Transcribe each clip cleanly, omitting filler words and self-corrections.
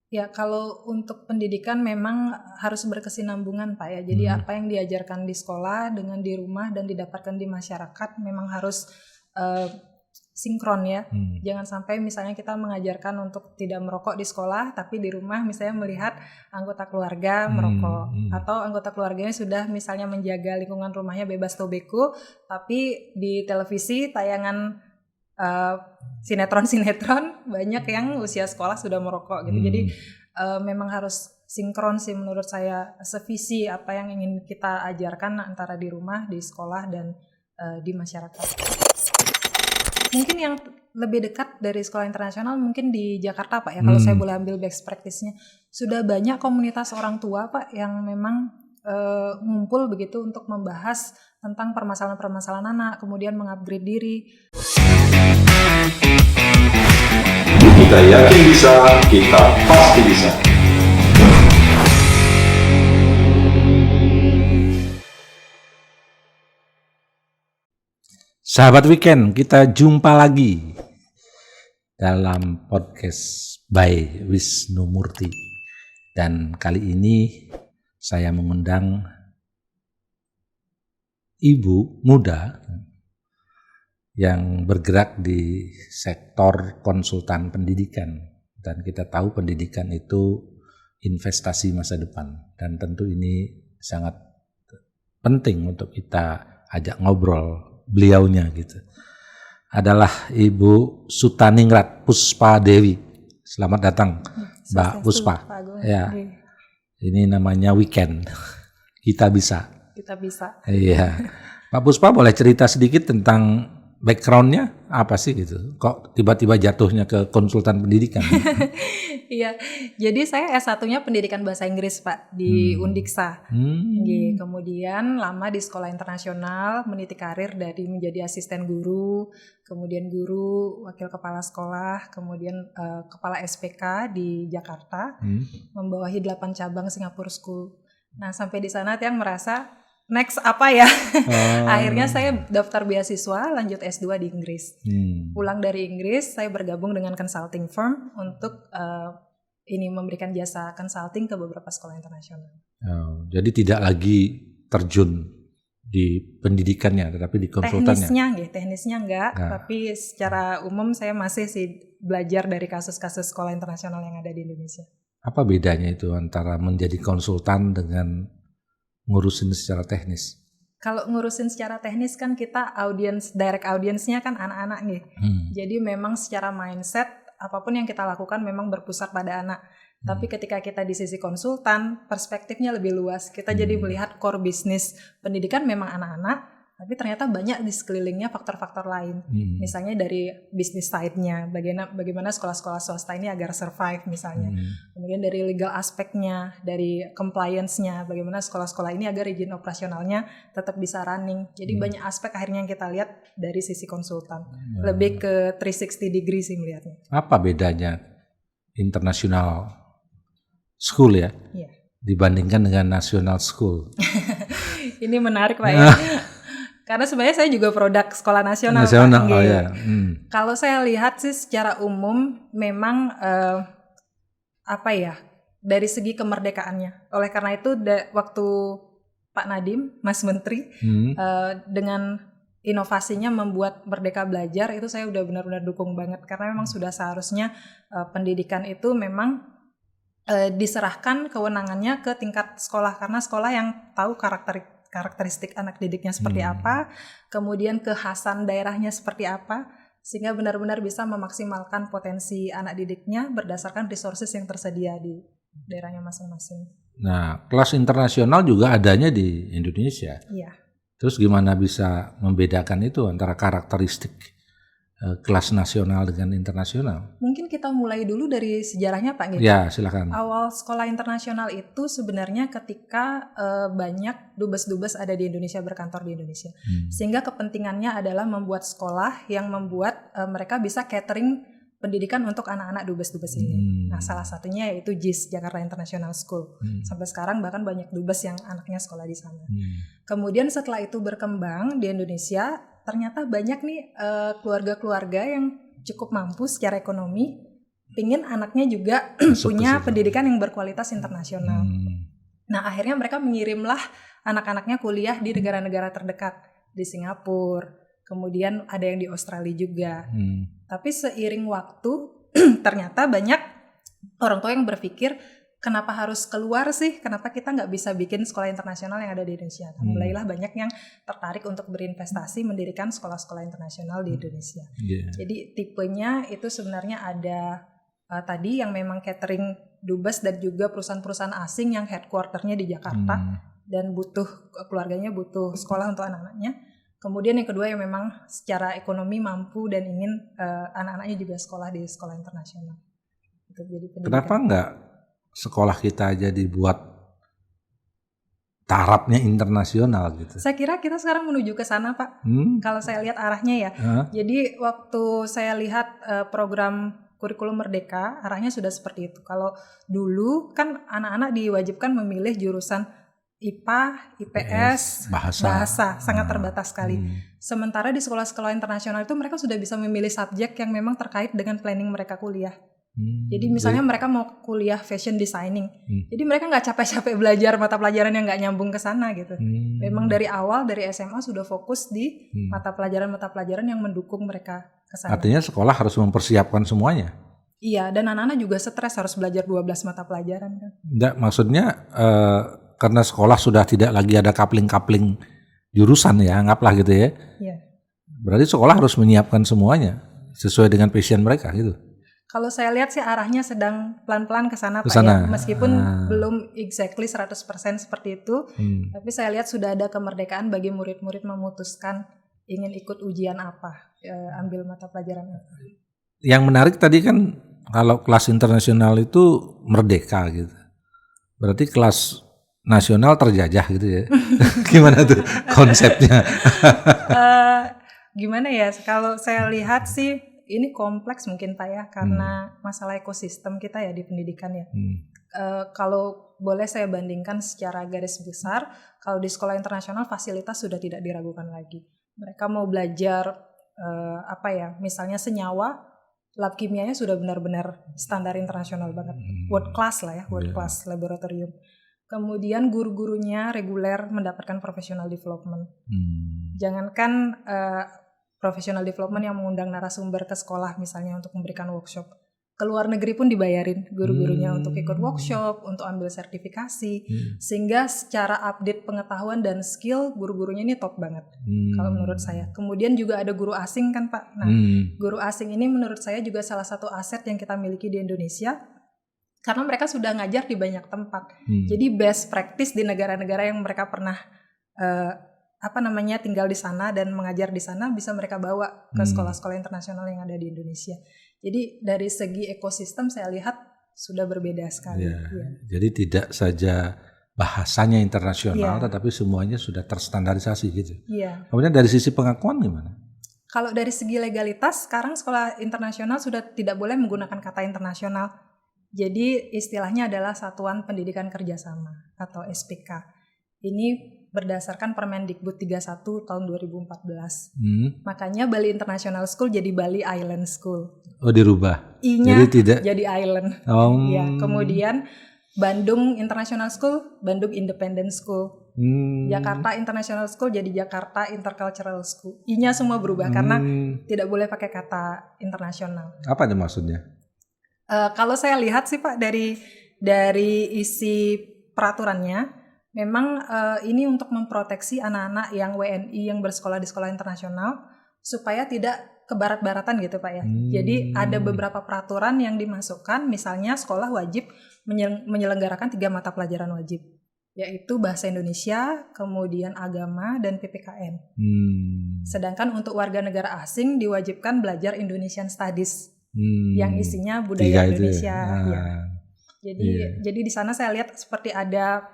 Ya, kalau untuk pendidikan memang harus berkesinambungan Pak ya. Jadi apa yang diajarkan di sekolah dengan di rumah dan didapatkan di masyarakat memang harus sinkron ya. Jangan sampai misalnya kita mengajarkan untuk tidak merokok di sekolah, tapi di rumah misalnya melihat anggota keluarga merokok. Atau anggota keluarganya sudah misalnya menjaga lingkungan rumahnya bebas tobacco, tapi di televisi tayangan sinetron-sinetron banyak yang usia sekolah sudah merokok gitu. Jadi memang harus sinkron sih menurut saya, sevisi apa yang ingin kita ajarkan antara di rumah, di sekolah dan di masyarakat. Mungkin yang lebih dekat dari sekolah internasional mungkin di Jakarta Pak ya, kalau saya boleh ambil best practice-nya. Sudah banyak komunitas orang tua Pak yang memang ngumpul begitu untuk membahas tentang permasalahan-permasalahan anak, kemudian mengupgrade diri. Kita yakin bisa, kita pasti bisa. Sahabat Weekend, kita jumpa lagi dalam podcast by Wisnu Murti. Dan kali ini saya mengundang ibu muda yang bergerak di sektor konsultan pendidikan. Dan kita tahu pendidikan itu investasi masa depan. Dan tentu ini sangat penting untuk kita ajak ngobrol beliaunya gitu. Adalah Ibu Sutaningrat Puspa Dewi. Selamat datang Mbak Puspa. Ya. Ini namanya Weekend. Kita bisa. Kita bisa. Iya. Mbak Puspa boleh cerita sedikit tentang background-nya apa sih gitu? Kok tiba-tiba jatuhnya ke konsultan pendidikan? Iya, jadi saya S1-nya pendidikan bahasa Inggris Pak di Undiksa. Kemudian lama di sekolah internasional, meniti karir dari menjadi asisten guru, kemudian guru, wakil kepala sekolah, kemudian kepala SPK di Jakarta, membawahi 8 cabang Singapore School. Nah sampai di sana yang merasa next apa ya? Akhirnya saya daftar beasiswa lanjut S2 di Inggris. Pulang dari Inggris, saya bergabung dengan consulting firm untuk ini memberikan jasa consulting ke beberapa sekolah internasional. Jadi tidak lagi terjun di pendidikannya, tetapi di konsultannya. Teknisnya enggak, tapi secara umum saya masih sih belajar dari kasus-kasus sekolah internasional yang ada di Indonesia. Apa bedanya itu antara menjadi konsultan dengan ngurusin secara teknis? Kalau ngurusin secara teknis kan kita direct audience-nya kan anak-anak nih. Jadi memang secara mindset apapun yang kita lakukan memang berpusat pada anak. Tapi ketika kita di sisi konsultan, perspektifnya lebih luas. Kita jadi melihat core bisnis pendidikan memang anak-anak, tapi ternyata banyak di sekelilingnya faktor-faktor lain. Misalnya dari bisnis side-nya, bagaimana sekolah-sekolah swasta ini agar survive misalnya. Kemudian dari legal aspeknya, dari compliance-nya, bagaimana sekolah-sekolah ini agar izin operasionalnya tetap bisa running. Jadi banyak aspek akhirnya yang kita lihat dari sisi konsultan. Lebih ke 360 degree sih melihatnya. Apa bedanya international school ya? Dibandingkan dengan national school? Ini menarik Pak ya. Karena sebenarnya saya juga produk sekolah nasional. Kalau saya lihat sih secara umum memang dari segi kemerdekaannya. Oleh karena itu waktu Pak Nadiem, Mas Menteri, dengan inovasinya membuat Merdeka Belajar itu saya udah benar-benar dukung banget. Karena memang sudah seharusnya pendidikan itu memang diserahkan kewenangannya ke tingkat sekolah. Karena sekolah yang tahu karakteristik anak didiknya seperti apa, kemudian kekhasan daerahnya seperti apa, sehingga benar-benar bisa memaksimalkan potensi anak didiknya berdasarkan resources yang tersedia di daerahnya masing-masing. Nah, kelas internasional juga adanya di Indonesia. Iya. Terus gimana bisa membedakan itu antara karakteristik kelas nasional dengan internasional? Mungkin kita mulai dulu dari sejarahnya Pak Gitu. Ya, silakan. Awal sekolah internasional itu sebenarnya ketika banyak dubes-dubes ada di Indonesia, berkantor di Indonesia. Sehingga kepentingannya adalah membuat sekolah yang membuat mereka bisa catering pendidikan untuk anak-anak dubes-dubes ini. Nah, salah satunya yaitu JIS, Jakarta International School. Sampai sekarang bahkan banyak dubes yang anaknya sekolah di sana. Kemudian setelah itu berkembang di Indonesia, ternyata banyak nih keluarga-keluarga yang cukup mampu secara ekonomi pingin anaknya juga punya pendidikan yang berkualitas internasional. Nah, akhirnya mereka mengirimlah anak-anaknya kuliah di negara-negara terdekat, di Singapura, kemudian ada yang di Australia juga. Tapi seiring waktu ternyata banyak orang tua yang berpikir, kenapa harus keluar sih? Kenapa kita nggak bisa bikin sekolah internasional yang ada di Indonesia? Nah, mulailah banyak yang tertarik untuk berinvestasi mendirikan sekolah-sekolah internasional di Indonesia. Jadi tipenya itu sebenarnya ada tadi yang memang catering dubes dan juga perusahaan-perusahaan asing yang headquarternya di Jakarta dan keluarganya butuh sekolah untuk anak-anaknya. Kemudian yang kedua yang memang secara ekonomi mampu dan ingin anak-anaknya juga sekolah di sekolah internasional. Itu jadi pendidikan. Kenapa enggak sekolah kita aja dibuat tarafnya internasional gitu? Saya kira kita sekarang menuju ke sana, Pak. Kalau saya lihat arahnya ya. Jadi waktu saya lihat program kurikulum Merdeka, arahnya sudah seperti itu. Kalau dulu kan anak-anak diwajibkan memilih jurusan IPA, IPS, bahasa sangat terbatas sekali. Sementara di sekolah-sekolah internasional itu mereka sudah bisa memilih subjek yang memang terkait dengan planning mereka kuliah. Jadi misalnya mereka mau kuliah fashion designing, jadi mereka nggak capek-capek belajar mata pelajaran yang nggak nyambung ke sana gitu. Memang dari awal dari SMA sudah fokus di mata pelajaran yang mendukung mereka ke sana. Artinya sekolah harus mempersiapkan semuanya. Iya, dan anak-anak juga stres harus belajar 12 mata pelajaran kan. Enggak, maksudnya karena sekolah sudah tidak lagi ada kapling-kapling jurusan ya, anggaplah gitu ya. Iya. Berarti sekolah harus menyiapkan semuanya sesuai dengan passion mereka gitu. Kalau saya lihat sih arahnya sedang pelan-pelan ke sana Pak ya. Meskipun belum exactly 100% seperti itu, tapi saya lihat sudah ada kemerdekaan bagi murid-murid memutuskan ingin ikut ujian apa, ambil mata pelajaran apa. Yang menarik tadi kan kalau kelas internasional itu merdeka gitu. Berarti kelas nasional terjajah gitu ya. Gimana tuh konsepnya? Gimana ya, kalau saya lihat sih ini kompleks mungkin Pak ya, karena masalah ekosistem kita ya di pendidikan ya. Kalau boleh saya bandingkan secara garis besar, kalau di sekolah internasional fasilitas sudah tidak diragukan lagi. Mereka mau belajar misalnya senyawa, lab kimianya sudah benar-benar standar internasional banget, world class lah ya, world class laboratorium. Kemudian guru-gurunya reguler mendapatkan professional development. Jangankan professional development yang mengundang narasumber ke sekolah misalnya untuk memberikan workshop. Ke luar negeri pun dibayarin guru-gurunya untuk ikut workshop, untuk ambil sertifikasi. Sehingga secara update pengetahuan dan skill guru-gurunya ini top banget kalau menurut saya. Kemudian juga ada guru asing kan Pak. Nah, guru asing ini menurut saya juga salah satu aset yang kita miliki di Indonesia. Karena mereka sudah ngajar di banyak tempat. Jadi best practice di negara-negara yang mereka pernah tinggal di sana dan mengajar di sana bisa mereka bawa ke sekolah-sekolah internasional yang ada di Indonesia. Jadi dari segi ekosistem saya lihat sudah berbeda sekali. Ya. Jadi tidak saja bahasanya internasional, tetapi semuanya sudah terstandarisasi gitu. Kemudian dari sisi pengakuan gimana? Kalau dari segi legalitas, sekarang sekolah internasional sudah tidak boleh menggunakan kata internasional. Jadi istilahnya adalah Satuan Pendidikan Kerjasama atau SPK. Ini berdasarkan Permendikbud 31 tahun 2014. Makanya Bali International School jadi Bali Island School. Oh, dirubah. I-nya jadi tidak jadi island. Ya, kemudian Bandung International School, Bandung Independent School. Jakarta International School jadi Jakarta Intercultural School. I-nya semua berubah karena tidak boleh pakai kata internasional. Apa itu maksudnya? Kalau saya lihat sih Pak dari isi peraturannya, memang ini untuk memproteksi anak-anak yang WNI yang bersekolah di sekolah internasional supaya tidak ke barat-baratan gitu Pak ya. Jadi ada beberapa peraturan yang dimasukkan, misalnya sekolah wajib menyelenggarakan 3 mata pelajaran wajib, yaitu bahasa Indonesia, kemudian agama, dan PPKN. Sedangkan untuk warga negara asing diwajibkan belajar Indonesian Studies yang isinya budaya Indonesia. Jadi di sana saya lihat seperti ada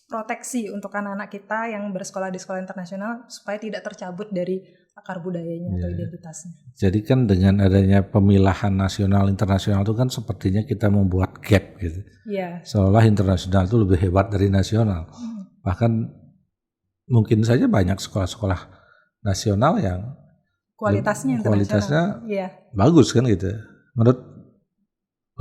proteksi untuk anak-anak kita yang bersekolah di sekolah internasional supaya tidak tercabut dari akar budayanya atau identitasnya. Jadi kan dengan adanya pemilahan nasional internasional itu kan sepertinya kita membuat gap gitu. Seolah internasional itu lebih hebat dari nasional. Bahkan mungkin saja banyak sekolah-sekolah nasional yang kualitasnya bagus kan gitu. Menurut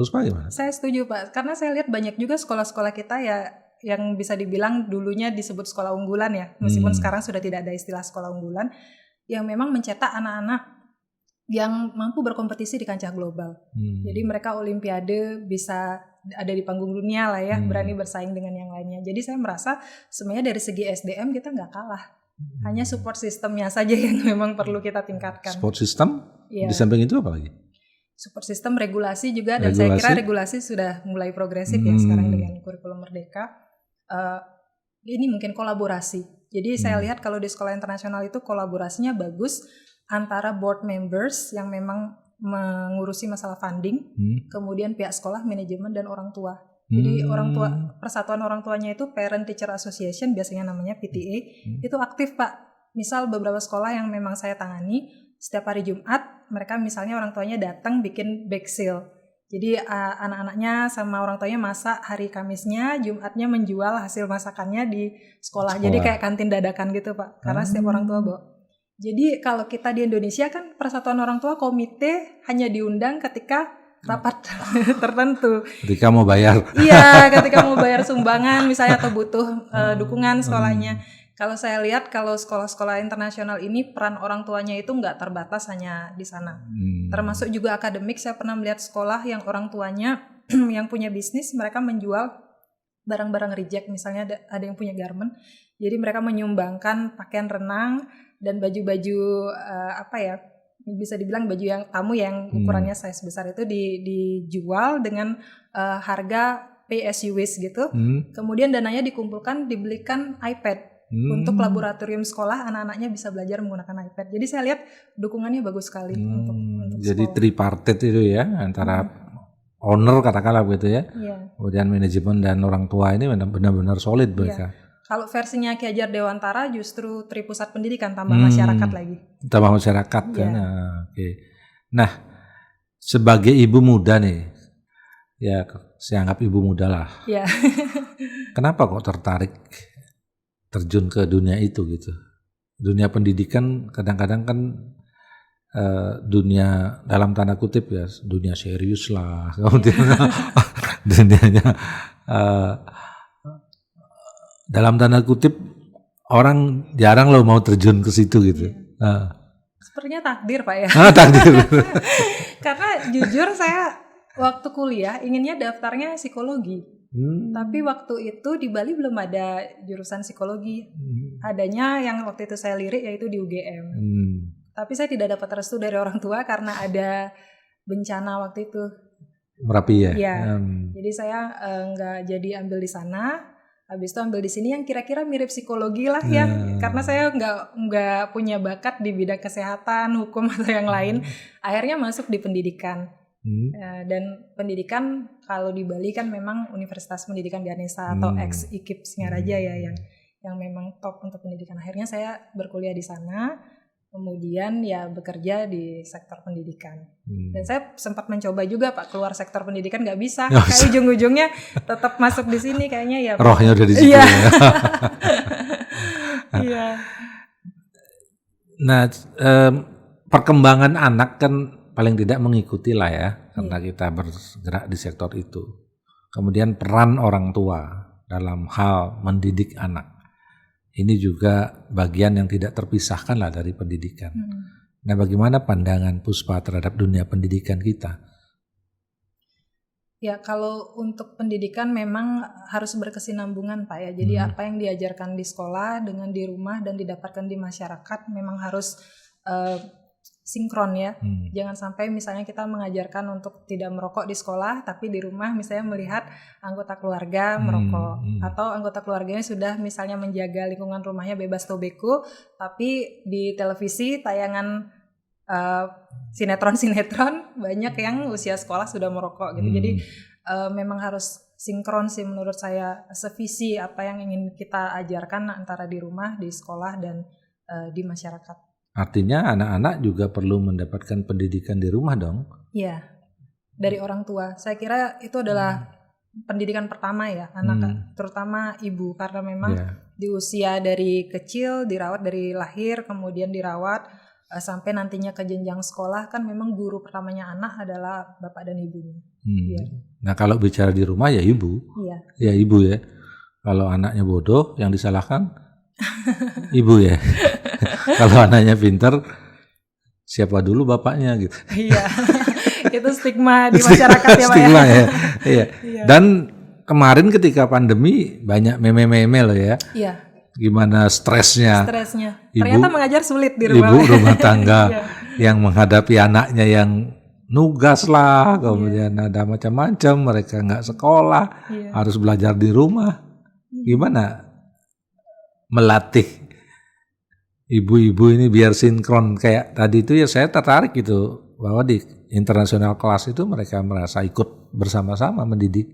Puspa gimana? Saya setuju Pak, karena saya lihat banyak juga sekolah-sekolah kita ya yang bisa dibilang dulunya disebut sekolah unggulan ya, meskipun sekarang sudah tidak ada istilah sekolah unggulan, yang memang mencetak anak-anak yang mampu berkompetisi di kancah global. Jadi mereka olimpiade bisa ada di panggung dunia lah ya, berani bersaing dengan yang lainnya. Jadi saya merasa sebenarnya dari segi SDM kita nggak kalah. Hanya support sistemnya saja yang memang perlu kita tingkatkan. Support system? Di samping itu apa lagi? Support system, regulasi juga, dan saya kira regulasi sudah mulai progresif ya sekarang dengan kurikulum Merdeka. Ini mungkin kolaborasi. Jadi saya lihat kalau di sekolah internasional itu kolaborasinya bagus antara board members yang memang mengurusi masalah funding, kemudian pihak sekolah, manajemen, dan orang tua. Jadi orang tua, persatuan orang tuanya itu Parent Teacher Association, biasanya namanya PTA, itu aktif Pak. Misal beberapa sekolah yang memang saya tangani, setiap hari Jumat, mereka misalnya orang tuanya datang bikin bake sale. Jadi anak-anaknya sama orang tuanya masak hari Kamisnya, Jumatnya menjual hasil masakannya di sekolah. Jadi kayak kantin dadakan gitu Pak, karena setiap orang tua bawa. Jadi kalau kita di Indonesia kan persatuan orang tua komite hanya diundang ketika rapat tertentu. Ketika mau bayar. Iya, ketika mau bayar sumbangan misalnya atau butuh dukungan sekolahnya. Kalau saya lihat kalau sekolah-sekolah internasional ini peran orang tuanya itu nggak terbatas hanya di sana. Termasuk juga akademik, saya pernah melihat sekolah yang orang tuanya yang punya bisnis, mereka menjual barang-barang reject, misalnya ada yang punya garment. Jadi mereka menyumbangkan pakaian renang dan baju-baju bisa dibilang baju yang tamu yang ukurannya size besar itu dijual dengan harga pay as you wish gitu. Kemudian dananya dikumpulkan, dibelikan iPad. Untuk laboratorium sekolah, anak-anaknya bisa belajar menggunakan iPad. Jadi saya lihat dukungannya bagus sekali untuk jadi sekolah. Tripartite itu ya, antara owner katakanlah begitu ya, kemudian manajemen dan orang tua ini benar-benar solid mereka. Kalau versinya Ki Hajar Dewantara justru Tripusat Pendidikan tambah masyarakat lagi. Tambah masyarakat kan. Nah, sebagai ibu muda nih, ya saya anggap ibu muda lah. Kenapa kok tertarik terjun ke dunia itu gitu? Dunia pendidikan kadang-kadang kan dunia dalam tanda kutip ya, dunia serius lah. Kemudian dunianya dalam tanda kutip orang jarang loh mau terjun ke situ gitu. Sepertinya takdir Pak ya. Takdir. Karena jujur saya waktu kuliah inginnya daftarnya psikologi. Tapi waktu itu di Bali belum ada jurusan psikologi. Adanya yang waktu itu saya lirik yaitu di UGM. Tapi saya tidak dapat restu dari orang tua karena ada bencana waktu itu. Merapi ya? Iya. Jadi saya nggak jadi ambil di sana. Habis itu ambil di sini yang kira-kira mirip psikologi lah ya. Karena saya nggak punya bakat di bidang kesehatan, hukum atau yang lain. Akhirnya masuk di pendidikan. Dan pendidikan kalau di Bali kan memang Universitas Pendidikan Ganesha atau ex-IKIP Singaraja ya yang memang top untuk pendidikan. Akhirnya saya berkuliah di sana, kemudian ya bekerja di sektor pendidikan. Dan saya sempat mencoba juga Pak keluar sektor pendidikan, nggak bisa. Kayak ujung-ujungnya tetap masuk di sini kayaknya ya. Rohnya udah di situ. Iya. Iya. Nah, perkembangan anak kan paling tidak mengikuti lah ya, karena kita bergerak di sektor itu. Kemudian peran orang tua dalam hal mendidik anak. Ini juga bagian yang tidak terpisahkan lah dari pendidikan. Nah, bagaimana pandangan Puspa terhadap dunia pendidikan kita? Ya, kalau untuk pendidikan memang harus berkesinambungan Pak ya. Jadi apa yang diajarkan di sekolah dengan di rumah dan didapatkan di masyarakat memang harus sinkron ya. Jangan sampai misalnya kita mengajarkan untuk tidak merokok di sekolah tapi di rumah misalnya melihat anggota keluarga merokok atau anggota keluarganya sudah misalnya menjaga lingkungan rumahnya bebas tobacco tapi di televisi tayangan sinetron banyak yang usia sekolah sudah merokok gitu. Jadi memang harus sinkron sih menurut saya, sevisi apa yang ingin kita ajarkan antara di rumah, di sekolah dan di masyarakat. Artinya anak-anak juga perlu mendapatkan pendidikan di rumah dong? Iya, dari orang tua. Saya kira itu adalah pendidikan pertama ya, anak terutama ibu, karena memang di usia dari kecil dirawat dari lahir, kemudian dirawat sampai nantinya ke jenjang sekolah kan memang guru pertamanya anak adalah bapak dan ibunya. Ya. Nah kalau bicara di rumah ya ibu. Iya. Ya ibu ya. Kalau anaknya bodoh yang disalahkan ibu ya. Kalau anaknya pintar siapa dulu bapaknya gitu. Iya. Itu stigma di masyarakat ya Pak stigma ya. Iya. Dan kemarin ketika pandemi banyak meme-meme loh ya. Iya. Gimana stresnya. Ternyata mengajar sulit di rumah. Ibu rumah tangga yang menghadapi anaknya yang nugas lah, kemudian ada macam-macam, mereka nggak sekolah, harus belajar di rumah. Gimana melatih ibu-ibu ini biar sinkron kayak tadi itu ya saya tertarik gitu bahwa di internasional kelas itu mereka merasa ikut bersama-sama mendidik.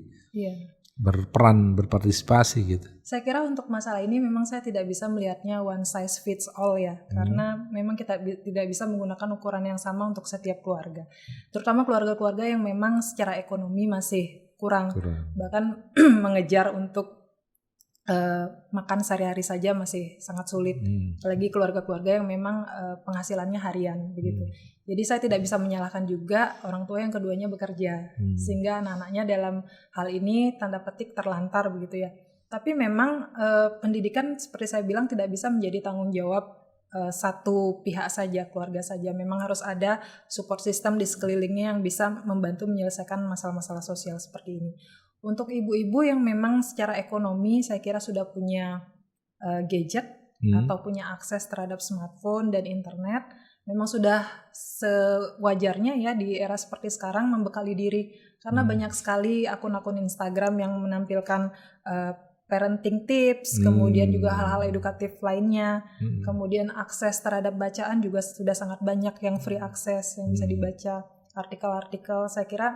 Berperan, berpartisipasi gitu. Saya kira untuk masalah ini memang saya tidak bisa melihatnya one size fits all ya, karena memang kita tidak bisa menggunakan ukuran yang sama untuk setiap keluarga. Terutama keluarga-keluarga yang memang secara ekonomi masih kurang. Bahkan mengejar untuk makan sehari-hari saja masih sangat sulit. Apalagi keluarga-keluarga yang memang penghasilannya harian begitu. Jadi saya tidak bisa menyalahkan juga orang tua yang keduanya bekerja, sehingga anak-anaknya dalam hal ini tanda petik terlantar begitu ya. Tapi memang pendidikan seperti saya bilang tidak bisa menjadi tanggung jawab satu pihak saja, keluarga saja. Memang harus ada support system di sekelilingnya yang bisa membantu menyelesaikan masalah-masalah sosial seperti ini. Untuk ibu-ibu yang memang secara ekonomi saya kira sudah punya gadget atau punya akses terhadap smartphone dan internet, memang sudah sewajarnya ya di era seperti sekarang membekali diri, karena banyak sekali akun-akun Instagram yang menampilkan parenting tips, kemudian juga hal-hal edukatif lainnya, kemudian akses terhadap bacaan juga sudah sangat banyak yang free akses yang bisa dibaca, artikel-artikel. Saya kira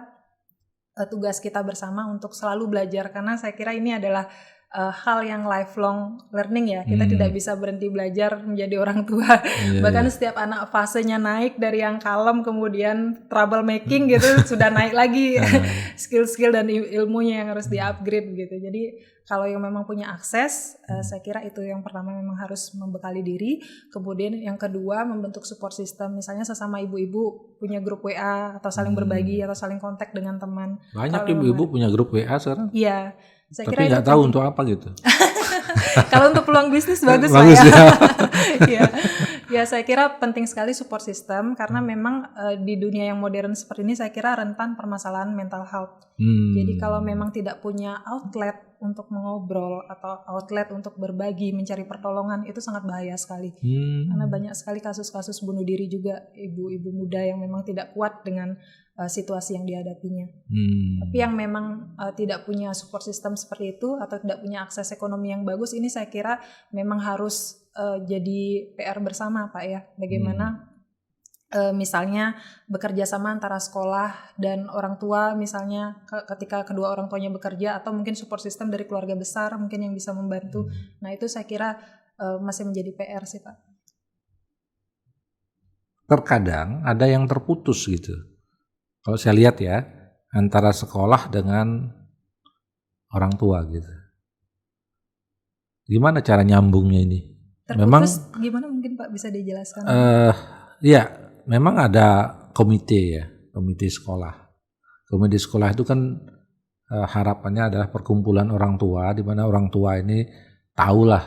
tugas kita bersama untuk selalu belajar, karena saya kira ini adalah hal yang lifelong learning ya. Kita tidak bisa berhenti belajar menjadi orang tua. Bahkan setiap anak fasenya naik dari yang kalem kemudian trouble making gitu sudah naik lagi skill-skill dan ilmunya yang harus di-upgrade gitu. Jadi kalau yang memang punya akses, saya kira itu yang pertama memang harus membekali diri. Kemudian yang kedua membentuk support system. Misalnya sesama ibu-ibu punya grup WA atau saling berbagi atau saling kontak dengan teman. Banyak ibu-ibu punya grup WA sekarang. Iya. Saya tapi nggak tahu untuk apa gitu. Kalau untuk peluang bisnis bagus lah ya. Ya saya kira penting sekali support system, karena memang di dunia yang modern seperti ini saya kira rentan permasalahan mental health. Jadi kalau memang tidak punya outlet untuk mengobrol atau outlet untuk berbagi, mencari pertolongan, itu sangat bahaya sekali. Karena banyak sekali kasus-kasus bunuh diri juga ibu-ibu muda yang memang tidak kuat dengan situasi yang dihadapinya. Tapi yang memang tidak punya support system seperti itu atau tidak punya akses ekonomi yang bagus, ini saya kira memang harus jadi PR bersama Pak ya. Bagaimana misalnya bekerja sama antara sekolah dan orang tua, misalnya ketika kedua orang tuanya bekerja, atau mungkin support system dari keluarga besar mungkin yang bisa membantu. Nah itu saya kira masih menjadi PR sih Pak. Terkadang ada yang terputus gitu. Kalau saya lihat ya, antara sekolah dengan orang tua gitu. Gimana cara nyambungnya ini? Terputus memang, gimana mungkin Pak bisa dijelaskan? Ya, memang ada komite ya, komite sekolah. Komite sekolah itu kan harapannya adalah perkumpulan orang tua, di mana orang tua ini tahulah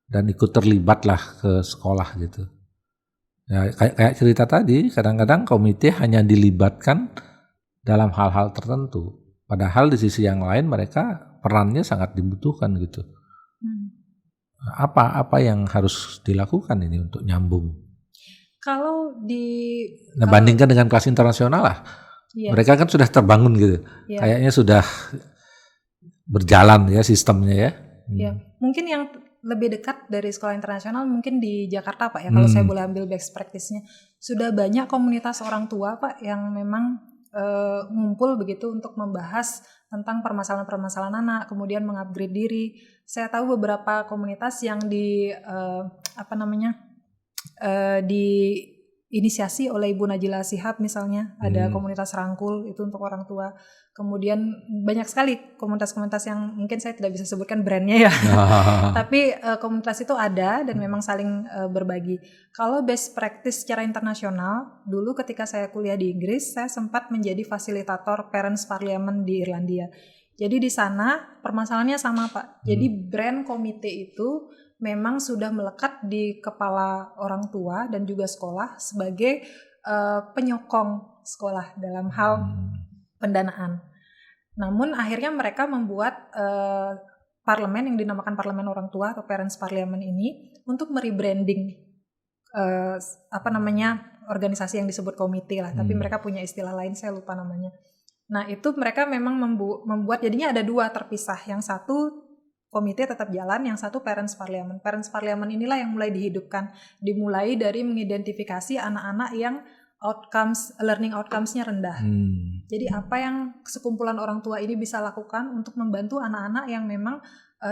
dan ikut terlibatlah ke sekolah gitu. Ya, kayak cerita tadi, kadang-kadang komite hanya dilibatkan dalam hal-hal tertentu. Padahal di sisi yang lain mereka perannya sangat dibutuhkan gitu. Apa yang harus dilakukan ini untuk nyambung? Bandingkan dengan kelas internasional lah. Mereka kan sudah terbangun gitu. Kayaknya sudah berjalan ya sistemnya ya. Mungkin yang lebih dekat dari sekolah internasional mungkin di Jakarta Pak ya, kalau saya boleh ambil best practice-nya. Sudah banyak komunitas orang tua Pak yang memang ngumpul begitu untuk membahas tentang permasalahan-permasalahan anak, kemudian mengupgrade diri. Saya tahu beberapa komunitas yang inisiasi oleh Ibu Najila Shihab misalnya, ada komunitas rangkul itu untuk orang tua. Kemudian banyak sekali komunitas-komunitas yang mungkin saya tidak bisa sebutkan brandnya ya, tapi komunitas itu ada dan memang saling berbagi. Kalau best practice secara internasional, dulu ketika saya kuliah di Inggris, saya sempat menjadi fasilitator Parents Parliament di Irlandia. Jadi di sana permasalahannya sama Pak. Jadi brand komite itu memang sudah melekat di kepala orang tua dan juga sekolah sebagai penyokong sekolah dalam hal pendanaan. Namun akhirnya mereka membuat parlemen yang dinamakan parlemen orang tua atau Parents Parliament ini untuk merebranding organisasi yang disebut komite lah, tapi mereka punya istilah lain, saya lupa namanya. Nah itu mereka memang membuat jadinya ada dua terpisah, yang satu komite tetap jalan, yang satu Parents Parliament. Parents Parliament inilah yang mulai dihidupkan, dimulai dari mengidentifikasi anak-anak yang learning outcomes-nya rendah. Jadi apa yang sekumpulan orang tua ini bisa lakukan untuk membantu anak-anak yang memang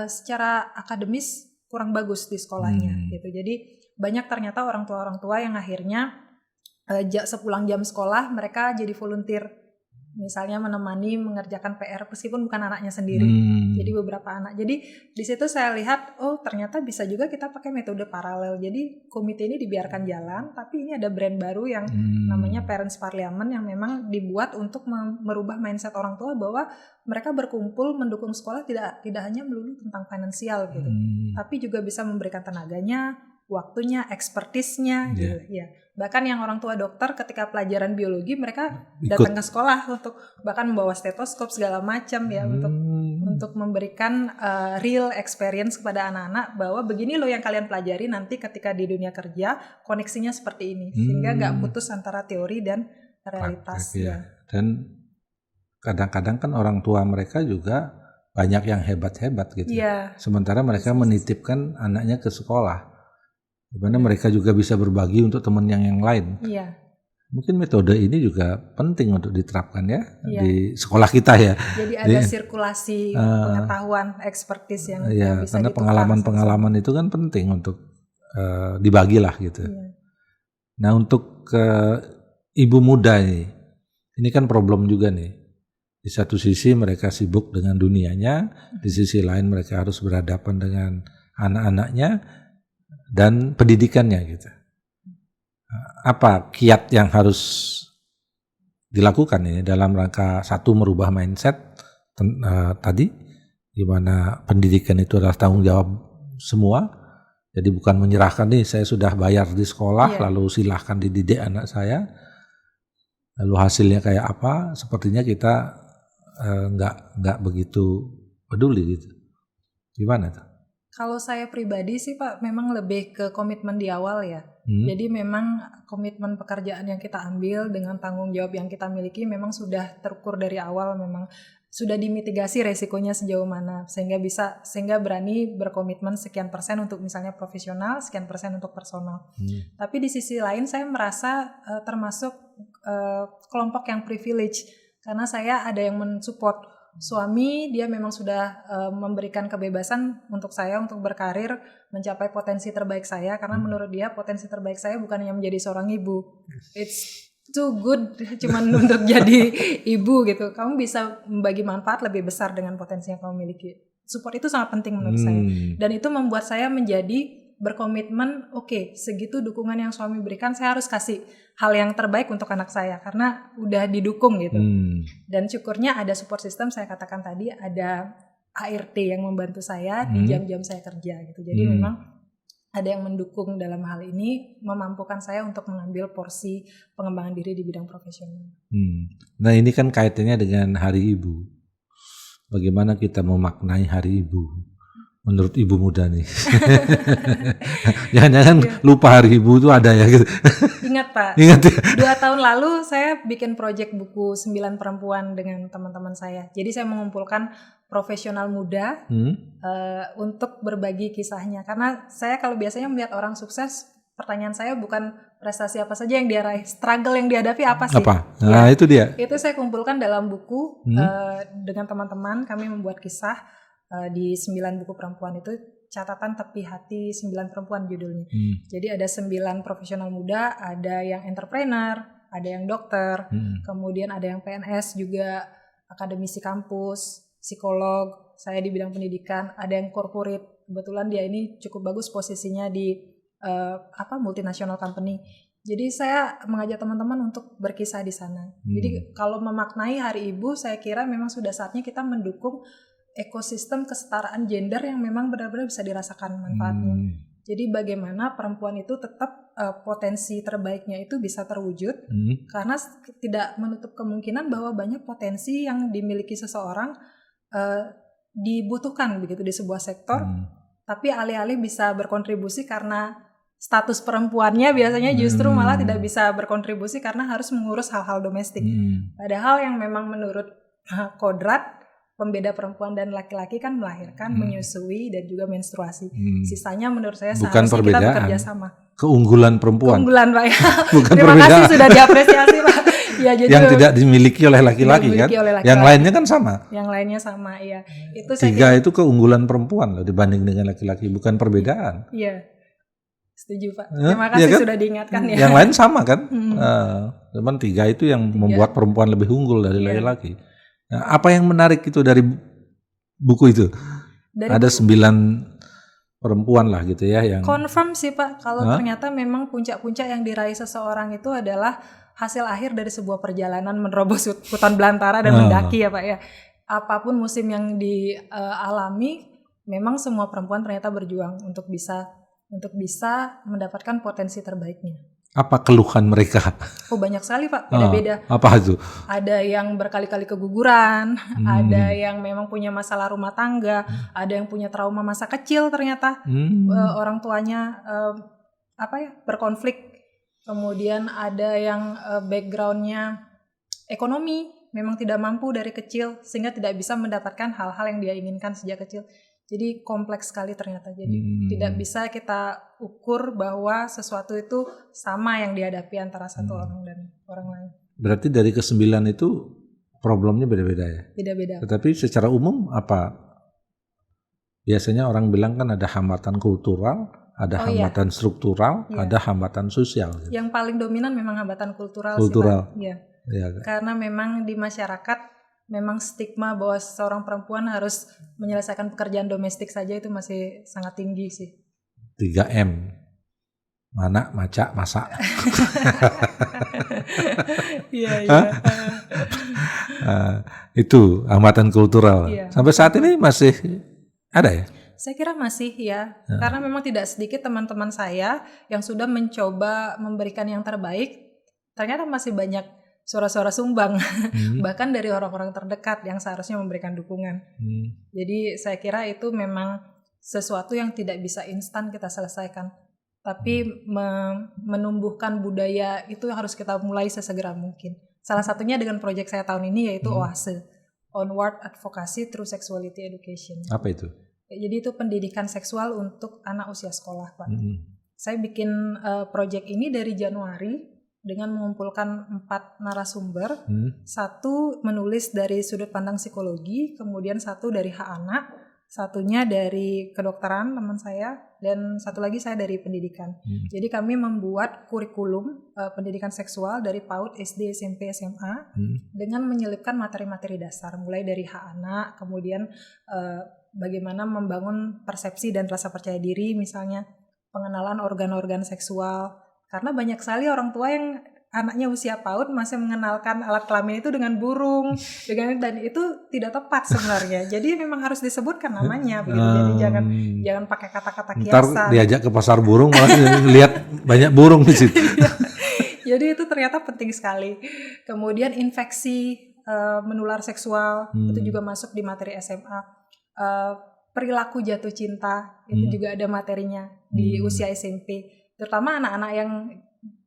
secara akademis kurang bagus di sekolahnya gitu. Jadi banyak ternyata orang tua yang akhirnya sepulang jam sekolah mereka jadi volunteer, misalnya menemani mengerjakan PR meskipun bukan anaknya sendiri. Jadi beberapa anak. Jadi di situ saya lihat, oh ternyata bisa juga kita pakai metode paralel. Jadi komite ini dibiarkan jalan, tapi ini ada brand baru yang namanya Parents Parliament yang memang dibuat untuk merubah mindset orang tua bahwa mereka berkumpul mendukung sekolah tidak hanya melulu tentang finansial gitu, tapi juga bisa memberikan tenaganya, waktunya, ekspertisnya gitu ya. Bahkan yang orang tua dokter ketika pelajaran biologi mereka datang ke sekolah untuk bahkan membawa stetoskop segala macam ya, untuk memberikan real experience kepada anak-anak bahwa begini loh yang kalian pelajari nanti ketika di dunia kerja, koneksinya seperti ini, sehingga nggak putus antara teori dan realitas. Praktek, ya. Dan kadang-kadang kan orang tua mereka juga banyak yang hebat-hebat gitu. Sementara mereka menitipkan anaknya ke sekolah, di mana mereka juga bisa berbagi untuk teman yang lain. Mungkin metode ini juga penting untuk diterapkan ya di sekolah kita ya. Jadi ada sirkulasi pengetahuan, ekspertis yang bisa karena pengalaman-pengalaman itu kan penting untuk dibagilah gitu. Nah untuk ibu muda ini kan problem juga nih. Di satu sisi mereka sibuk dengan dunianya, di sisi lain mereka harus berhadapan dengan anak-anaknya dan pendidikannya gitu. Apa kiat yang harus dilakukan ini dalam rangka satu merubah mindset tadi, di mana pendidikan itu adalah tanggung jawab semua. Jadi bukan menyerahkan nih saya sudah bayar di sekolah lalu silahkan dididik anak saya. Lalu hasilnya kayak apa? Sepertinya kita nggak begitu peduli gitu. Gimana tuh? Kalau saya pribadi sih Pak, memang lebih ke komitmen di awal ya. Jadi memang komitmen pekerjaan yang kita ambil dengan tanggung jawab yang kita miliki memang sudah terukur dari awal, memang sudah dimitigasi resikonya sejauh mana sehingga berani berkomitmen sekian persen untuk misalnya profesional, sekian persen untuk personal. Tapi di sisi lain saya merasa termasuk kelompok yang privilege karena saya ada yang mensupport. Suami dia memang sudah memberikan kebebasan untuk saya untuk berkarir mencapai potensi terbaik saya, karena menurut dia potensi terbaik saya bukan hanya menjadi seorang ibu, it's too good cuman untuk jadi ibu gitu. Kamu bisa membagi manfaat lebih besar dengan potensi yang kamu miliki. Support itu sangat penting menurut saya, dan itu membuat saya menjadi berkomitmen, oke, segitu dukungan yang suami berikan, saya harus kasih hal yang terbaik untuk anak saya karena udah didukung gitu. Dan syukurnya ada support system, saya katakan tadi ada ART yang membantu saya di jam-jam saya kerja gitu. Jadi memang ada yang mendukung dalam hal ini, memampukan saya untuk mengambil porsi pengembangan diri di bidang profesional. Nah ini kan kaitannya dengan Hari Ibu. Bagaimana kita memaknai Hari Ibu? Menurut ibu muda nih, jangan-jangan lupa Hari Ibu itu ada ya gitu. Ingat Pak, Ingat ya? 2 tahun lalu saya bikin proyek buku 9 perempuan dengan teman-teman saya. Jadi saya mengumpulkan profesional muda untuk berbagi kisahnya. Karena saya kalau biasanya melihat orang sukses, pertanyaan saya bukan prestasi apa saja yang dia raih, struggle yang dihadapi apa sih? Nah itu dia. Itu saya kumpulkan dalam buku dengan teman-teman, kami membuat kisah. Di 9 buku perempuan itu catatan tepi hati 9 perempuan judulnya. Jadi ada 9 profesional muda, ada yang entrepreneur, ada yang dokter, kemudian ada yang PNS juga, akademisi kampus, psikolog, saya di bidang pendidikan, ada yang corporate. Kebetulan dia ini cukup bagus posisinya di multinational company. Jadi saya mengajak teman-teman untuk berkisah di sana. Jadi kalau memaknai Hari Ibu, saya kira memang sudah saatnya kita mendukung ekosistem kesetaraan gender yang memang benar-benar bisa dirasakan manfaatnya. Jadi bagaimana perempuan itu tetap potensi terbaiknya itu bisa terwujud, karena tidak menutup kemungkinan bahwa banyak potensi yang dimiliki seseorang dibutuhkan begitu di sebuah sektor, tapi alih-alih bisa berkontribusi karena status perempuannya biasanya justru malah tidak bisa berkontribusi karena harus mengurus hal-hal domestik. Padahal yang memang menurut kodrat pembeda perempuan dan laki-laki kan melahirkan, menyusui, dan juga menstruasi. Sisanya menurut saya bukan seharusnya perbedaan, kita bekerja sama. Keunggulan perempuan. Keunggulan Pak ya. Bukan Terima perbedaan. kasih sudah diapresiasi Pak. Ya, jadi yang tidak dimiliki oleh laki-laki kan. Yang lainnya kan sama. Yang lainnya sama, iya. Itu 3 itu keunggulan perempuan loh dibanding dengan laki-laki, bukan perbedaan. Iya. Setuju Pak. Terima kasih kan? Sudah diingatkan ya. Yang lain sama kan. Cuman 3 itu yang membuat perempuan lebih unggul dari laki-laki. Nah, apa yang menarik itu dari buku itu? Ada 9 perempuan lah gitu ya yang confirm sih Pak, kalau ternyata memang puncak-puncak yang diraih seseorang itu adalah hasil akhir dari sebuah perjalanan menerobos hutan belantara dan mendaki ya Pak ya. Apapun musim yang dialami, memang semua perempuan ternyata berjuang untuk bisa mendapatkan potensi terbaiknya. Apa keluhan mereka? Oh banyak sekali Pak, beda-beda. Apa itu? Ada yang berkali-kali keguguran, ada yang memang punya masalah rumah tangga, ada yang punya trauma masa kecil ternyata, orang tuanya berkonflik. Kemudian ada yang backgroundnya ekonomi, memang tidak mampu dari kecil sehingga tidak bisa mendapatkan hal-hal yang dia inginkan sejak kecil. Jadi kompleks sekali ternyata. Jadi tidak bisa kita ukur bahwa sesuatu itu sama yang dihadapi antara satu orang dan orang lain. Berarti dari ke-9 itu problemnya beda-beda ya? Beda-beda. Tetapi secara umum apa? Biasanya orang bilang kan ada hambatan kultural, ada hambatan struktural, ada hambatan sosial. Gitu. Yang paling dominan memang hambatan kultural. Sih Pak. Ya. Karena memang di masyarakat memang stigma bahwa seorang perempuan harus menyelesaikan pekerjaan domestik saja itu masih sangat tinggi sih. 3M. Mana, maca, masak. Iya. Itu hambatan kultural. Iya. Sampai saat ini masih ada ya? Saya kira masih ya. Karena memang tidak sedikit teman-teman saya yang sudah mencoba memberikan yang terbaik, ternyata masih banyak suara-suara sumbang, bahkan dari orang-orang terdekat yang seharusnya memberikan dukungan. Jadi saya kira itu memang sesuatu yang tidak bisa instan kita selesaikan. Tapi menumbuhkan budaya itu harus kita mulai sesegera mungkin. Salah satunya dengan proyek saya tahun ini yaitu OASE, Onward Advocacy Through Sexuality Education. Apa itu? Jadi itu pendidikan seksual untuk anak usia sekolah, Pak. Saya bikin proyek ini dari Januari, dengan mengumpulkan 4 narasumber, 1 menulis dari sudut pandang psikologi, kemudian 1 dari hak anak, 1-nya dari kedokteran teman saya, dan 1 lagi saya dari pendidikan. Jadi kami membuat kurikulum pendidikan seksual dari PAUD, SD, SMP, SMA, dengan menyelipkan materi-materi dasar, mulai dari hak anak, kemudian bagaimana membangun persepsi dan rasa percaya diri, misalnya pengenalan organ-organ seksual. Karena banyak sekali orang tua yang anaknya usia PAUD masih mengenalkan alat kelamin itu dengan burung, dan itu tidak tepat sebenarnya. Jadi memang harus disebutkan namanya, begitu. Jadi jangan pakai kata-kata kiasan. Ntar diajak ke pasar burung malah lihat banyak burung di situ. Jadi itu ternyata penting sekali. Kemudian infeksi menular seksual itu juga masuk di materi SMA. Perilaku jatuh cinta itu juga ada materinya di usia SMP. Terutama anak-anak yang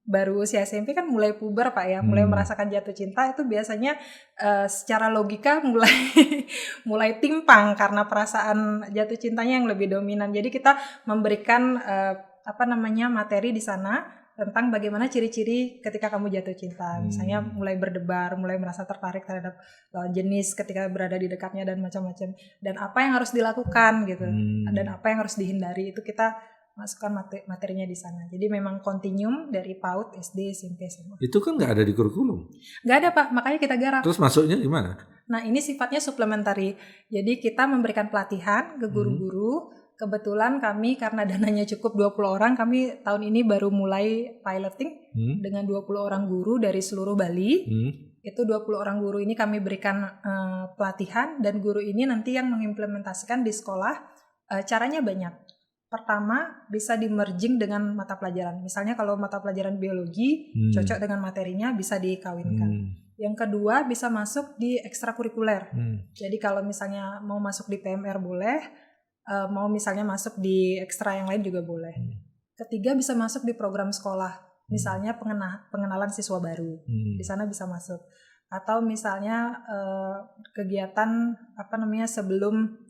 baru usia SMP kan mulai puber Pak ya, mulai merasakan jatuh cinta, itu biasanya secara logika mulai timpang karena perasaan jatuh cintanya yang lebih dominan. Jadi kita memberikan materi di sana tentang bagaimana ciri-ciri ketika kamu jatuh cinta. Misalnya mulai berdebar, mulai merasa tertarik terhadap lawan jenis ketika berada di dekatnya dan macam-macam. Dan apa yang harus dilakukan gitu. Dan apa yang harus dihindari, itu kita masukkan materinya di sana. Jadi memang kontinuum dari PAUD, SD, SMP, SMA. Itu kan nggak ada di kurikulum? Nggak ada Pak, makanya kita garap. Terus masuknya gimana? Nah ini sifatnya suplementari. Jadi kita memberikan pelatihan ke guru-guru. Kebetulan kami karena dananya cukup 20 orang, kami tahun ini baru mulai piloting dengan 20 orang guru dari seluruh Bali. Itu 20 orang guru ini kami berikan pelatihan, dan guru ini nanti yang mengimplementasikan di sekolah. Caranya banyak. Pertama, bisa di merging dengan mata pelajaran. Misalnya kalau mata pelajaran biologi cocok dengan materinya, bisa dikawinkan. Yang kedua, bisa masuk di ekstrakurikuler. Jadi kalau misalnya mau masuk di PMR boleh, mau misalnya masuk di ekstra yang lain juga boleh. Ketiga, bisa masuk di program sekolah. Misalnya pengenalan siswa baru. Di sana bisa masuk. Atau misalnya kegiatan sebelum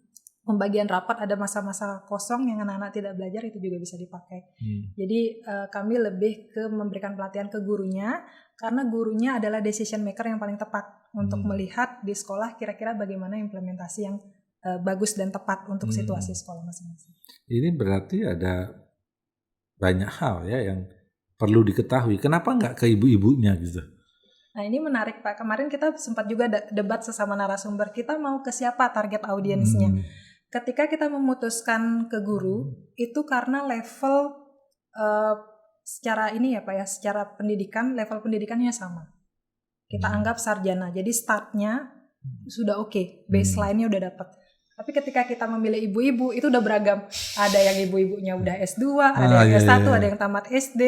pembagian rapat ada masa-masa kosong yang anak-anak tidak belajar, itu juga bisa dipakai. Jadi kami lebih ke memberikan pelatihan ke gurunya, karena gurunya adalah decision maker yang paling tepat untuk melihat di sekolah kira-kira bagaimana implementasi yang bagus dan tepat untuk situasi sekolah masing-masing. Ini berarti ada banyak hal ya yang perlu diketahui. Kenapa nggak ke ibu-ibunya gitu? Nah ini menarik Pak. Kemarin kita sempat juga debat sesama narasumber. Kita mau ke siapa target audiensnya? Ketika kita memutuskan ke guru, itu karena level secara secara pendidikan, level pendidikannya sama. Kita anggap sarjana. Jadi startnya sudah oke, baseline-nya udah dapat. Tapi ketika kita memilih ibu-ibu, itu udah beragam. Ada yang ibu-ibunya udah S2, ada yang S1, ada yang tamat SD.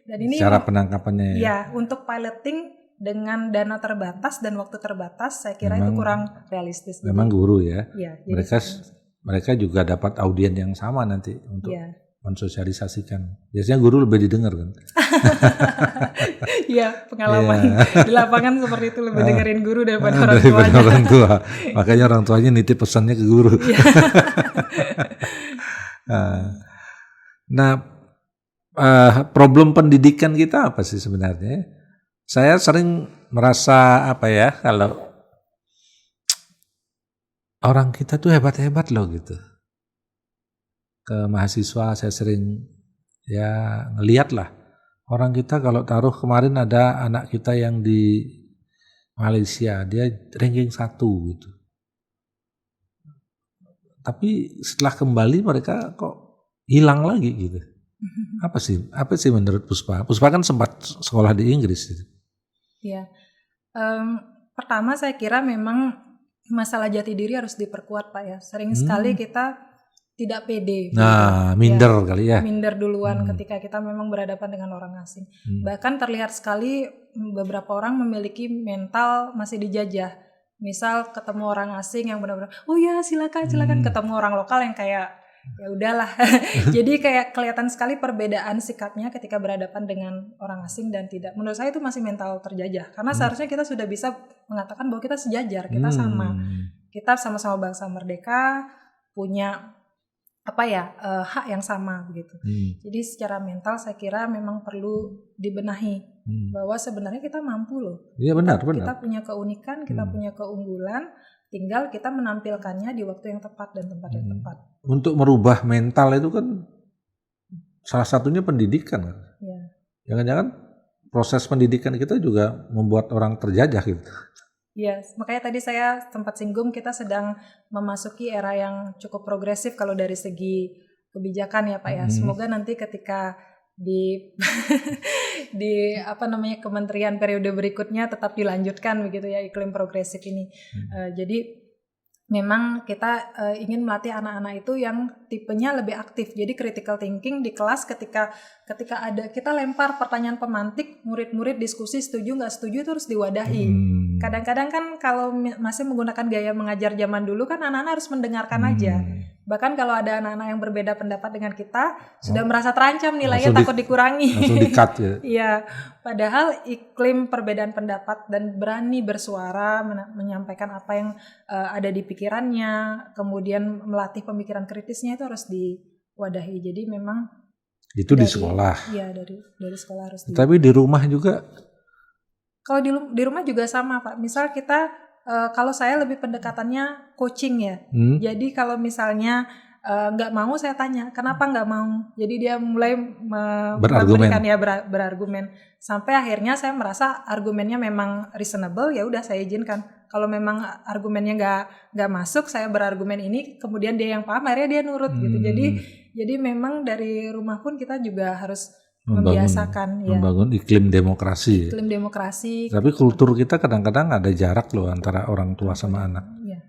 Dan ini cara penangkapannya ya untuk piloting dengan dana terbatas dan waktu terbatas, saya kira itu kurang realistis. Memang jadi, guru ya. Jadi mereka juga dapat audiens yang sama nanti untuk mensosialisasikan. Biasanya guru lebih didengar kan? Iya, pengalaman di lapangan seperti itu, lebih dengerin guru daripada orang tua. Makanya orang tuanya nitip pesannya ke guru. Nah, problem pendidikan kita apa sih sebenarnya? Saya sering merasa kalau orang kita tuh hebat-hebat loh gitu. Ke mahasiswa saya sering ngeliat lah. Orang kita kalau taruh, kemarin ada anak kita yang di Malaysia, dia ranking 1 gitu. Tapi setelah kembali mereka kok hilang lagi gitu. Apa sih menurut Puspa? Puspa kan sempat sekolah di Inggris gitu. Ya, pertama saya kira memang masalah jati diri harus diperkuat Pak ya. Sering sekali kita tidak pede. Minder kali ya. Minder duluan ketika kita memang berhadapan dengan orang asing. Bahkan terlihat sekali beberapa orang memiliki mental masih dijajah. Misal ketemu orang asing yang benar-benar, oh ya silakan. Ketemu orang lokal yang kayak ya udahlah. Jadi kayak kelihatan sekali perbedaan sikapnya ketika berhadapan dengan orang asing dan tidak. Menurut saya itu masih mental terjajah. Karena seharusnya kita sudah bisa mengatakan bahwa kita sejajar, kita sama. Kita sama-sama bangsa merdeka, punya hak yang sama begitu. Jadi secara mental saya kira memang perlu dibenahi bahwa sebenarnya kita mampu loh. Iya benar. Kita punya keunikan, kita punya keunggulan. Tinggal kita menampilkannya di waktu yang tepat dan tempat yang tepat. Untuk merubah mental itu kan salah satunya pendidikan kan. Ya. Jangan-jangan proses pendidikan kita juga membuat orang terjajah gitu. Ya, makanya tadi saya sempat singgung kita sedang memasuki era yang cukup progresif kalau dari segi kebijakan ya Pak ya. Semoga nanti ketika di kementerian periode berikutnya tetap dilanjutkan begitu ya iklim progresif ini. Jadi memang kita ingin melatih anak-anak itu yang tipenya lebih aktif. Jadi critical thinking di kelas ketika ada kita lempar pertanyaan pemantik, murid-murid diskusi setuju nggak setuju itu harus diwadahi. Kadang-kadang kan kalau masih menggunakan gaya mengajar zaman dulu kan anak-anak harus mendengarkan aja. Bahkan kalau ada anak-anak yang berbeda pendapat dengan kita sudah merasa terancam nilainya takut dikurangi. Langsung di-cut ya. Iya, padahal iklim perbedaan pendapat dan berani bersuara menyampaikan apa yang ada di pikirannya, kemudian melatih pemikiran kritisnya itu harus diwadahi. Jadi memang Itu di sekolah. Iya, dari sekolah harus. Tapi di rumah juga? Kalau di rumah juga sama, Pak. Misal kita kalau saya lebih pendekatannya coaching ya. Jadi kalau misalnya nggak mau, saya tanya kenapa nggak mau. Jadi dia mulai berargumen sampai akhirnya saya merasa argumennya memang reasonable, ya udah saya izinkan. Kalau memang argumennya nggak masuk, saya berargumen ini, kemudian dia yang paham, akhirnya dia nurut gitu. Jadi memang dari rumah pun kita juga harus membangun iklim demokrasi. Iklim demokrasi. Tapi kultur kita kadang-kadang ada jarak loh antara orang tua sama anak. Ya.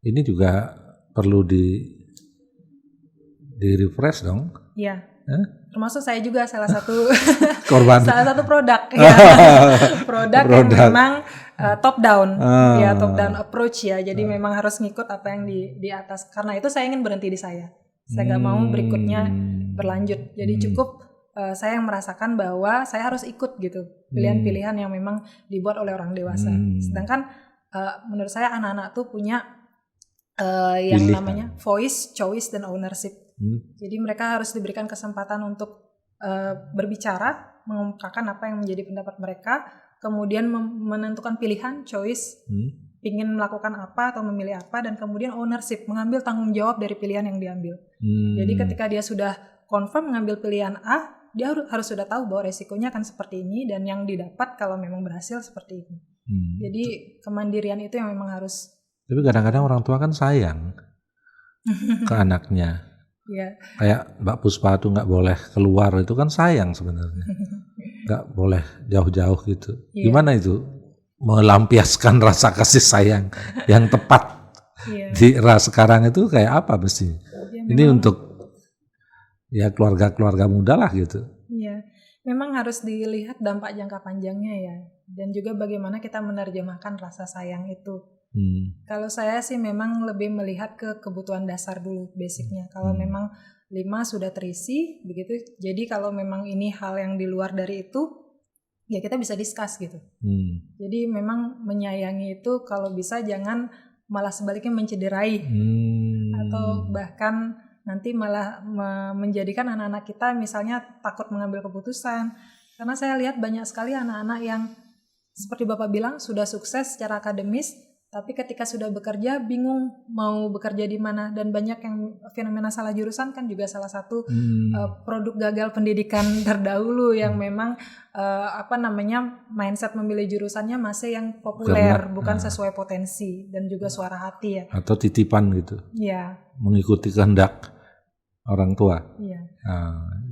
Ini juga perlu di refresh dong. Iya. Termasuk saya juga salah satu korban. Salah satu produk ya. produk yang memang top down. Ya, top down approach ya. Jadi memang harus ngikut apa yang di atas. Karena itu saya ingin berhenti di saya. Saya nggak mau berikutnya berlanjut. Jadi cukup saya yang merasakan bahwa saya harus ikut gitu pilihan-pilihan yang memang dibuat oleh orang dewasa. Sedangkan menurut saya anak-anak tuh punya yang namanya voice, choice, dan ownership. Jadi mereka harus diberikan kesempatan untuk berbicara, mengungkapkan apa yang menjadi pendapat mereka, kemudian menentukan pilihan, choice, ingin melakukan apa atau memilih apa, dan kemudian ownership, mengambil tanggung jawab dari pilihan yang diambil. Jadi ketika dia sudah confirm mengambil pilihan A, dia harus sudah tahu bahwa resikonya akan seperti ini dan yang didapat kalau memang berhasil seperti ini. Jadi kemandirian itu yang memang harus. Tapi kadang-kadang orang tua kan sayang ke anaknya. Ya. Kayak Mbak Puspa tuh nggak boleh keluar, itu kan sayang sebenarnya. Nggak boleh jauh-jauh gitu. Ya. Gimana itu melampiaskan rasa kasih sayang yang tepat di era sekarang itu kayak apa mesti? Ya, ini untuk ya keluarga-keluarga muda lah gitu. Iya, memang harus dilihat dampak jangka panjangnya ya, dan juga bagaimana kita menerjemahkan rasa sayang itu. Kalau saya sih memang lebih melihat ke kebutuhan dasar dulu, basicnya. Kalau memang 5 sudah terisi, begitu. Jadi kalau memang ini hal yang di luar dari itu, ya kita bisa discuss gitu. Jadi memang menyayangi itu kalau bisa jangan malah sebaliknya mencederai, atau bahkan nanti malah menjadikan anak-anak kita misalnya takut mengambil keputusan. Karena saya lihat banyak sekali anak-anak yang seperti Bapak bilang sudah sukses secara akademis, tapi ketika sudah bekerja bingung mau bekerja di mana. Dan banyak yang fenomena salah jurusan kan juga salah satu produk gagal pendidikan terdahulu yang memang mindset memilih jurusannya masih yang populer, bukan sesuai potensi dan juga suara hati ya. Atau titipan gitu. Iya. Mengikuti kehendak orang tua. Iya.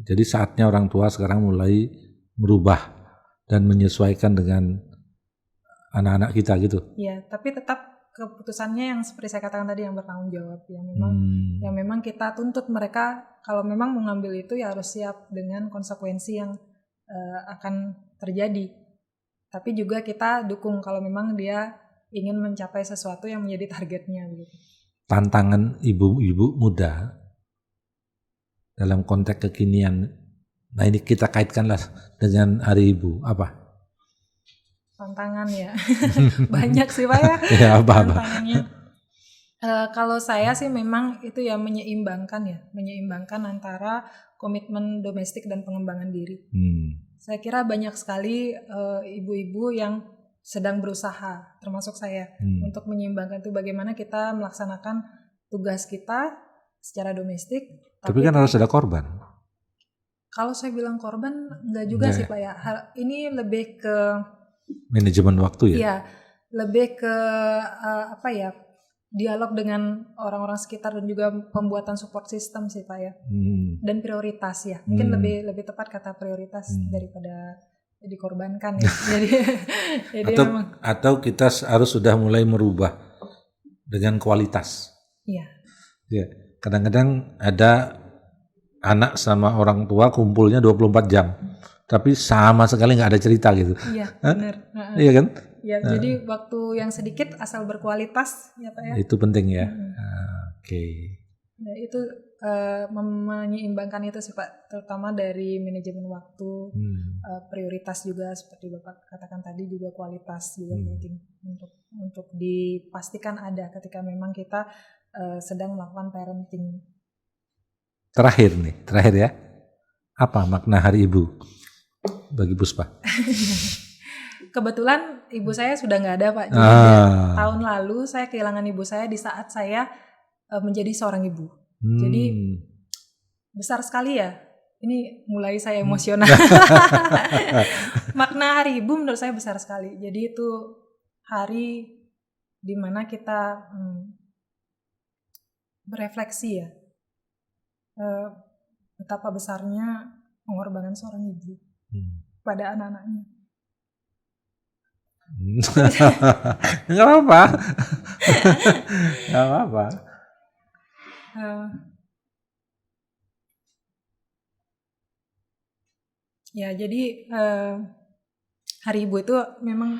Jadi saatnya orang tua sekarang mulai merubah dan menyesuaikan dengan anak-anak kita gitu. Iya, tapi tetap keputusannya yang seperti saya katakan tadi yang bertanggung jawab ya, yang memang kita tuntut mereka kalau memang mengambil itu ya harus siap dengan konsekuensi yang akan terjadi. Tapi juga kita dukung kalau memang dia ingin mencapai sesuatu yang menjadi targetnya begitu. Tantangan ibu-ibu muda dalam konteks kekinian. Nah ini kita kaitkanlah dengan Hari Ibu, apa? Tantangan ya, banyak sih Pak ya. Ya apa? Tantangannya. Kalau saya sih memang itu ya menyeimbangkan antara komitmen domestik dan pengembangan diri. Saya kira banyak sekali ibu-ibu yang sedang berusaha, termasuk saya, untuk menyeimbangkan itu bagaimana kita melaksanakan tugas kita secara domestik. Tapi kan harus ada korban. Kalau saya bilang korban, enggak juga sih Pak ya. Ini lebih ke manajemen waktu ya? Iya, lebih ke dialog dengan orang-orang sekitar dan juga pembuatan support system sih Pak ya. Dan prioritas ya. Mungkin lebih tepat kata prioritas daripada dikorbankan ya. jadi atau kita harus sudah mulai merubah dengan kualitas. Iya. Ya, kadang-kadang ada anak sama orang tua kumpulnya 24 jam. Tapi sama sekali nggak ada cerita gitu. Iya, benar. Iya kan? Ya, jadi waktu yang sedikit asal berkualitas ya Pak ya. Itu penting ya. Oke. Nah, itu menyeimbangkan itu sih Pak, terutama dari manajemen waktu, prioritas juga seperti Bapak katakan tadi, juga kualitas juga penting untuk dipastikan ada ketika memang kita sedang melakukan parenting. Terakhir ya. Apa makna Hari Ibu bagi Puspa? Kebetulan ibu saya sudah nggak ada, Pak. Jadi tahun lalu saya kehilangan ibu saya di saat saya menjadi seorang ibu. Jadi besar sekali ya. Ini mulai saya emosional. Makna Hari Ibu menurut saya besar sekali. Jadi itu hari di mana kita berefleksi ya. Betapa besarnya pengorbanan seorang ibu pada anak-anaknya. Nggak apa-apa. Nggak apa-apa. Ya, jadi Hari Ibu itu memang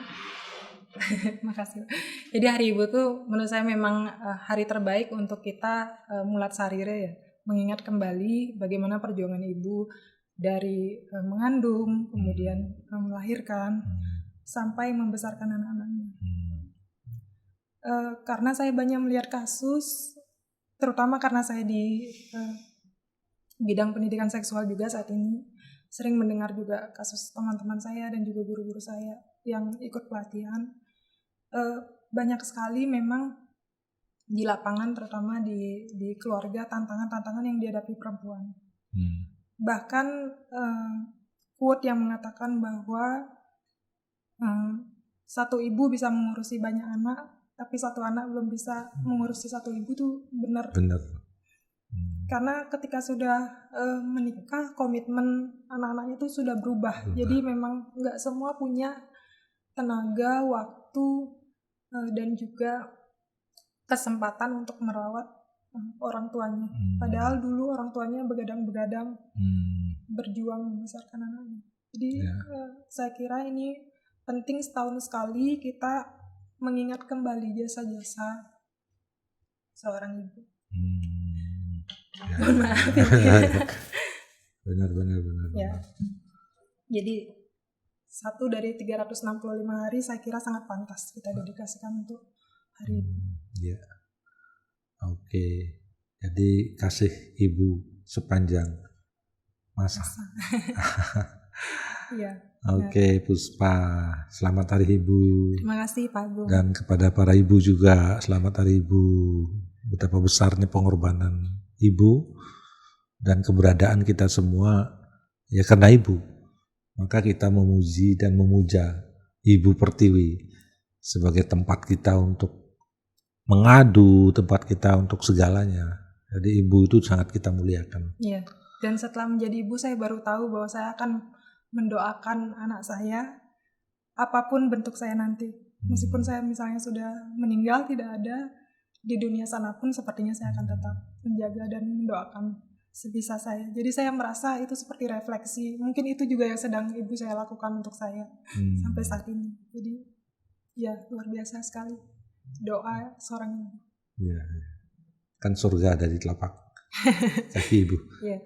makasih. Jadi Hari Ibu itu menurut saya memang hari terbaik untuk kita mulat sarire ya, mengingat kembali bagaimana perjuangan ibu dari mengandung, kemudian melahirkan, sampai membesarkan anak-anaknya. Karena saya banyak melihat kasus, terutama karena saya di bidang pendidikan seksual juga saat ini, sering mendengar juga kasus teman-teman saya dan juga guru-guru saya yang ikut pelatihan. Banyak sekali memang di lapangan, terutama di keluarga, tantangan-tantangan yang dihadapi perempuan. Bahkan quote yang mengatakan bahwa satu ibu bisa mengurusi banyak anak, tapi satu anak belum bisa mengurusi satu ibu, tuh benar. Karena ketika sudah menikah, komitmen anak-anaknya itu sudah berubah. Jadi memang nggak semua punya tenaga, waktu, dan juga kesempatan untuk merawat orang tuanya. Padahal dulu orang tuanya begadang-begadang berjuang membesarkan anaknya. Jadi saya kira ini penting setahun sekali kita mengingat kembali jasa-jasa seorang ibu. Mohon maaf. Benar. Ya. Jadi 1 dari 365 hari saya kira sangat pantas kita dedikasikan untuk Hari Ibu. Ya. Oke. Jadi kasih ibu sepanjang masa. Iya. Oke, Puspa, selamat Hari Ibu. Terima kasih Pak Agung. Dan kepada para ibu juga, selamat Hari Ibu. Betapa besarnya pengorbanan ibu dan keberadaan kita semua ya karena ibu. Maka kita memuji dan memuja Ibu Pertiwi sebagai tempat kita untuk mengadu, tempat kita untuk segalanya. Jadi ibu itu sangat kita muliakan. Iya. Dan setelah menjadi ibu saya baru tahu bahwa saya akan mendoakan anak saya apapun bentuk saya nanti. Meskipun saya misalnya sudah meninggal, tidak ada di dunia sana pun, sepertinya saya akan tetap menjaga dan mendoakan sebisa saya. Jadi saya merasa itu seperti refleksi. Mungkin itu juga yang sedang ibu saya lakukan untuk saya sampai saat ini. Jadi ya luar biasa sekali doa seorang ibu. Iya. Kan surga ada di telapak kaki ibu. Iya.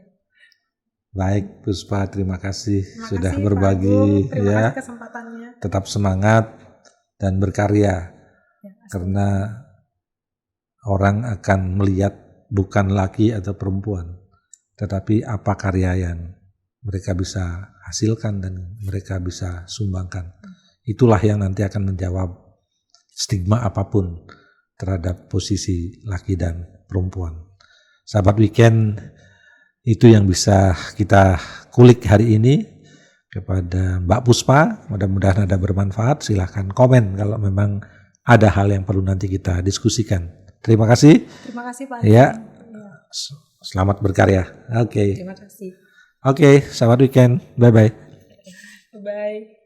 Baik, Puspa, terima kasih sudah Pak berbagi. Agung, terima ya. kasih kesempatannya. Tetap semangat dan berkarya. Ya, karena orang akan melihat bukan laki atau perempuan, tetapi apa karya yang mereka bisa hasilkan dan mereka bisa sumbangkan. Itulah yang nanti akan menjawab stigma apapun terhadap posisi laki dan perempuan. Sahabat Weekend, itu yang bisa kita kulik hari ini kepada Mbak Puspa. Mudah-mudahan ada bermanfaat. Silahkan komen kalau memang ada hal yang perlu nanti kita diskusikan. Terima kasih. Terima kasih Pak. Ya. Selamat berkarya. Oke. Terima kasih. Oke, sahabat Weekend. Bye-bye. Bye-bye.